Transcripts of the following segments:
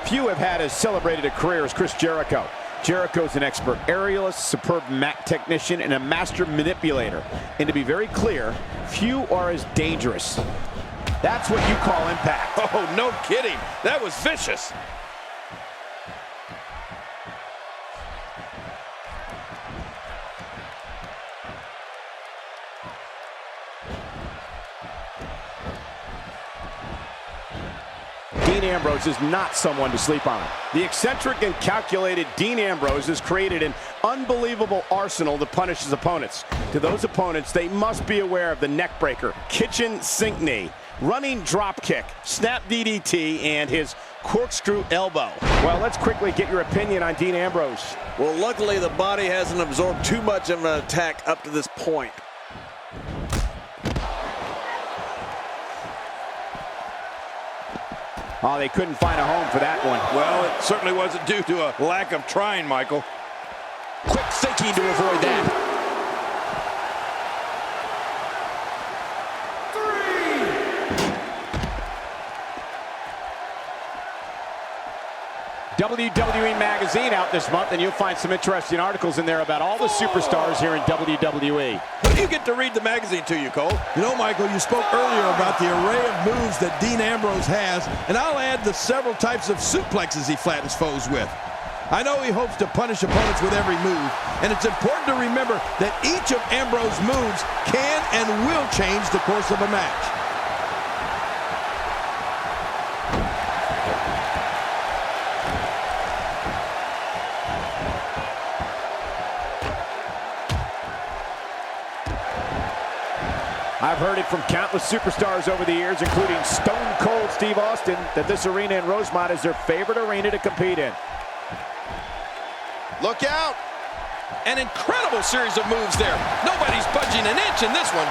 Few have had as celebrated a career as Chris Jericho. Jericho's an expert aerialist, superb mat technician, and a master manipulator. And to be very clear, few are as dangerous. That's what you call impact. Oh, no kidding. That was vicious. Dean Ambrose is not someone to sleep on. The eccentric and calculated Dean Ambrose has created an unbelievable arsenal to punish his opponents. To those opponents, they must be aware of the neckbreaker, kitchen sink knee, running drop kick, snap DDT, and his corkscrew elbow. Well, let's quickly get your opinion on Dean Ambrose. Well, luckily the body hasn't absorbed too much of an attack up to this point. Oh, they couldn't find a home for that one. Well, it certainly wasn't due to a lack of trying, Michael. Quick thinking to avoid that. WWE Magazine out this month, and you'll find some interesting articles in there about all the superstars here in WWE. Who do you get to read the magazine to you, Cole? You know, Michael, you spoke earlier about the array of moves that Dean Ambrose has, and I'll add the several types of suplexes he flattens foes with. I know he hopes to punish opponents with every move, and it's important to remember that each of Ambrose's moves can and will change the course of a match. I've heard it from countless superstars over the years, including Stone Cold Steve Austin, that this arena in Rosemont is their favorite arena to compete in. Look out! An incredible series of moves there. Nobody's budging an inch in this one.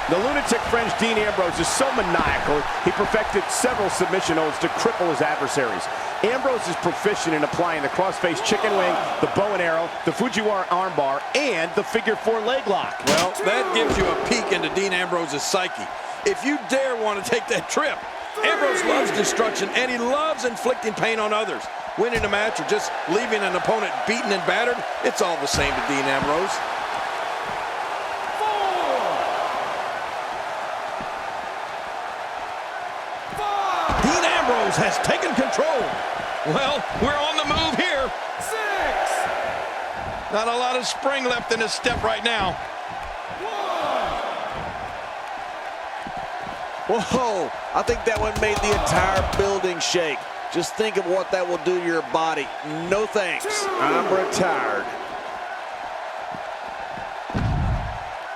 The lunatic French Dean Ambrose is so maniacal, he perfected several submission holds to cripple his adversaries. Ambrose is proficient in applying the crossface chicken wing, the bow and arrow, the Fujiwara armbar, and the figure four leg lock. Well, that gives you a peek into Dean Ambrose's psyche. If you dare want to take that trip, Ambrose loves destruction, and he loves inflicting pain on others. Winning a match or just leaving an opponent beaten and battered, it's all the same to Dean Ambrose. Dean Ambrose has taken control. Well, we're on the move here. 6. Not a lot of spring left in his step right now. 1. Whoa, I think that one made the entire building shake. Just think of what that will do to your body. No thanks. 2. I'm retired.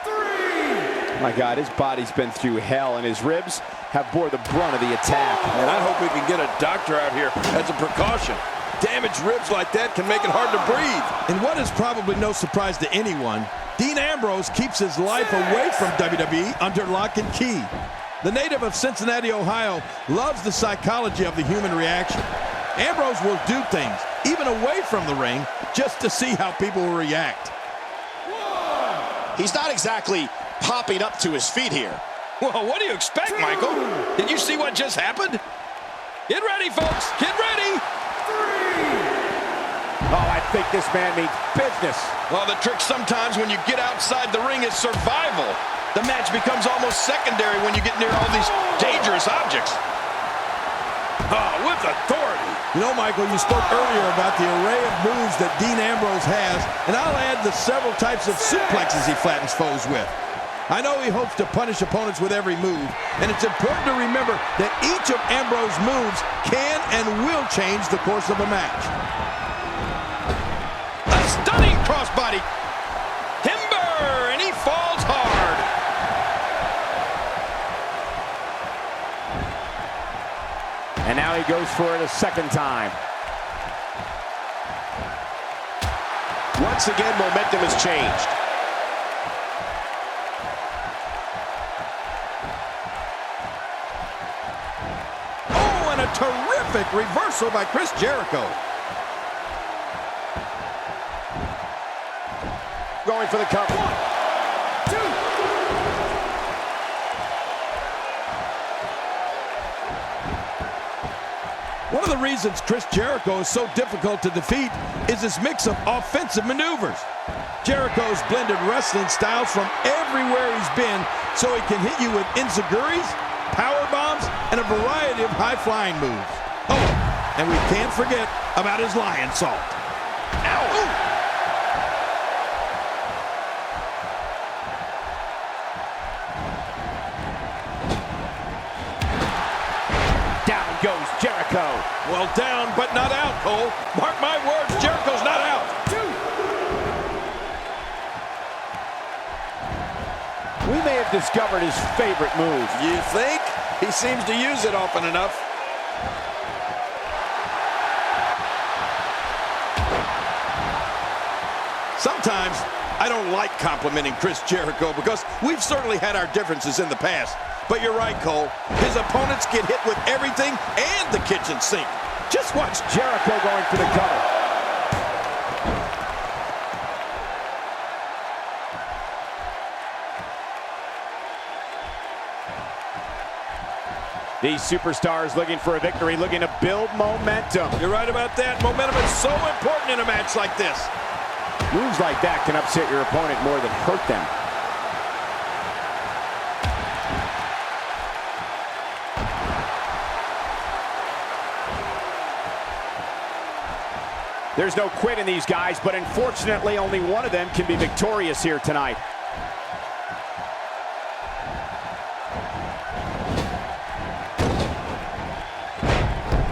3. My God, his body's been through hell, and his ribs have bore the brunt of the attack. And I hope we can get a doctor out here as a precaution. Damaged ribs like that can make it hard to breathe. And what is probably no surprise to anyone, Dean Ambrose keeps his life away from WWE under lock and key. The native of Cincinnati, Ohio, loves the psychology of the human reaction. Ambrose will do things, even away from the ring, just to see how people will react. He's not exactly popping up to his feet here. Well, what do you expect, Michael? Did you see what just happened? Get ready, folks. Get ready. 3. Oh, I think this man means business. Well, the trick sometimes when you get outside the ring is survival. The match becomes almost secondary when you get near all these dangerous objects. With authority. You know, Michael, you spoke earlier about the array of moves that Dean Ambrose has, and I'll add the several types of suplexes he flattens foes with. I know he hopes to punish opponents with every move, and it's important to remember that each of Ambrose's moves can and will change the course of a match. A stunning crossbody. Timber, and he falls hard. And now he goes for it a second time. Once again, momentum has changed. A terrific reversal by Chris Jericho. Going for the cover. 1, 2. One of the reasons Chris Jericho is so difficult to defeat is his mix of offensive maneuvers. Jericho's blended wrestling styles from everywhere he's been, so he can hit you with enziguris, power bombs, and a variety of high-flying moves. Oh, and we can't forget about his lion salt. Ow! Ooh. Down goes Jericho. Well, down but not out, Cole. Mark my words, Jericho's not out. We may have discovered his favorite move. You think? He seems to use it often enough. Sometimes I don't like complimenting Chris Jericho because we've certainly had our differences in the past. But you're right, Cole. His opponents get hit with everything and the kitchen sink. Just watch Jericho going for the cover. These superstars looking for a victory, looking to build momentum. You're right about that. Momentum is so important in a match like this. Moves like that can upset your opponent more than hurt them. There's no quit in these guys, but unfortunately only one of them can be victorious here tonight.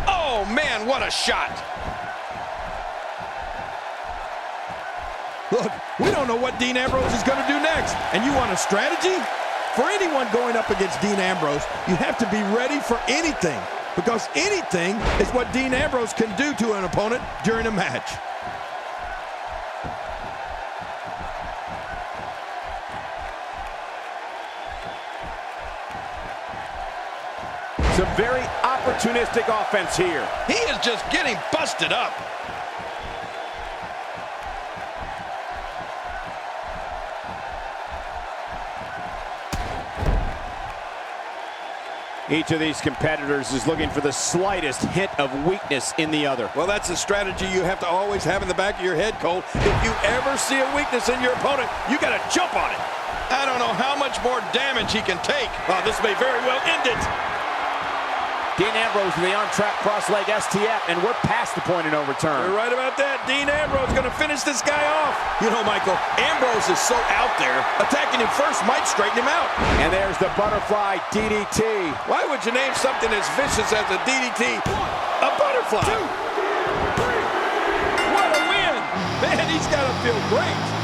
Oh man, what a shot! Look, we don't know what Dean Ambrose is going to do next. And you want a strategy? For anyone going up against Dean Ambrose, you have to be ready for anything. Because anything is what Dean Ambrose can do to an opponent during a match. Some very opportunistic offense here. He is just getting busted up. Each of these competitors is looking for the slightest hint of weakness in the other. Well, that's a strategy you have to always have in the back of your head, Cole. If you ever see a weakness in your opponent, you got to jump on it. I don't know how much more damage he can take. Oh, this may very well end it. Dean Ambrose with the on-track cross-leg STF, and we're past the point of no return. You're right about that. Dean Ambrose going to finish this guy off. You know, Michael, Ambrose is so out there, attacking him first might straighten him out. And there's the butterfly DDT. Why would you name something as vicious as a DDT a butterfly? 1, 2, 3. What a win. Man, he's got to feel great.